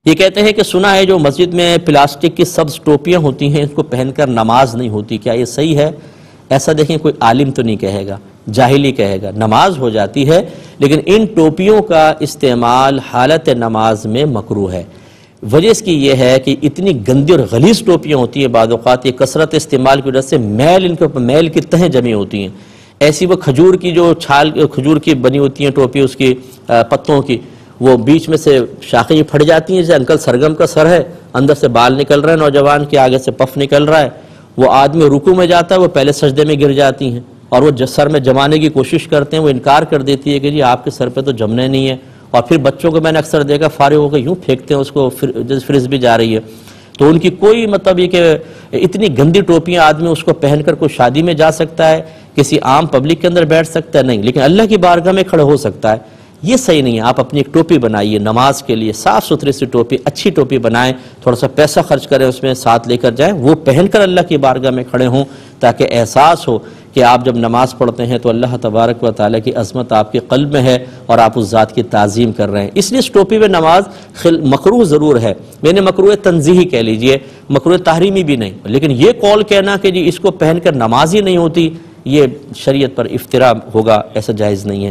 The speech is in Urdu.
یہ کہتے ہیں کہ سنا ہے جو مسجد میں پلاسٹک کی سبز ٹوپیاں ہوتی ہیں اس کو پہن کر نماز نہیں ہوتی، کیا یہ صحیح ہے؟ ایسا دیکھیں کوئی عالم تو نہیں کہے گا، جاہلی کہے گا، نماز ہو جاتی ہے، لیکن ان ٹوپیوں کا استعمال حالت نماز میں مکروہ ہے۔ وجہ اس کی یہ ہے کہ اتنی گندی اور غلیظ ٹوپیاں ہوتی ہیں، بعض اوقات یہ کثرت استعمال کی وجہ سے میل ان کے اوپر میل کی تہیں جمی ہوتی ہیں، ایسی وہ کھجور کی جو چھال کھجور کی بنی ہوتی ہیں ٹوپی، اس کی پتوں کی، وہ بیچ میں سے شاخیں پھٹ جاتی ہیں، جیسے انکل سرگم کا سر ہے، اندر سے بال نکل رہے ہیں نوجوان کے، آگے سے پف نکل رہا ہے، وہ آدمی رکوع میں جاتا ہے وہ پہلے سجدے میں گر جاتی ہیں، اور وہ سر میں جمانے کی کوشش کرتے ہیں، وہ انکار کر دیتی ہے کہ جی آپ کے سر پہ تو جمنے نہیں ہے، اور پھر بچوں کو میں نے اکثر دیکھا فارغ ہو کے یوں پھینکتے ہیں اس کو، جیسے فرز بھی جا رہی ہے، تو ان کی کوئی مطلب یہ کہ اتنی گندی ٹوپیاں آدمی اس کو پہن کر کوئی شادی میں جا سکتا ہے، کسی عام پبلک کے اندر بیٹھ سکتا ہے؟ نہیں، لیکن اللہ کی بارگاہ میں کھڑے ہو سکتا ہے، یہ صحیح نہیں ہے۔ آپ اپنی ایک ٹوپی بنائیے نماز کے لیے، صاف ستھری سی ٹوپی، اچھی ٹوپی بنائیں، تھوڑا سا پیسہ خرچ کریں اس میں، ساتھ لے کر جائیں، وہ پہن کر اللہ کی بارگاہ میں کھڑے ہوں، تاکہ احساس ہو کہ آپ جب نماز پڑھتے ہیں تو اللہ تبارک و تعالیٰ کی عظمت آپ کے قلب میں ہے اور آپ اس ذات کی تعظیم کر رہے ہیں۔ اس لیے اس ٹوپی میں نماز مکروہ ضرور ہے، میں نے مکروہ تنزیہی کہہ لیجئے، مکروہ تحریمی بھی نہیں، لیکن یہ قول کہنا کہ جی اس کو پہن کر نماز ہی نہیں ہوتی، یہ شریعت پر افتراء ہوگا، ایسا جائز نہیں ہے۔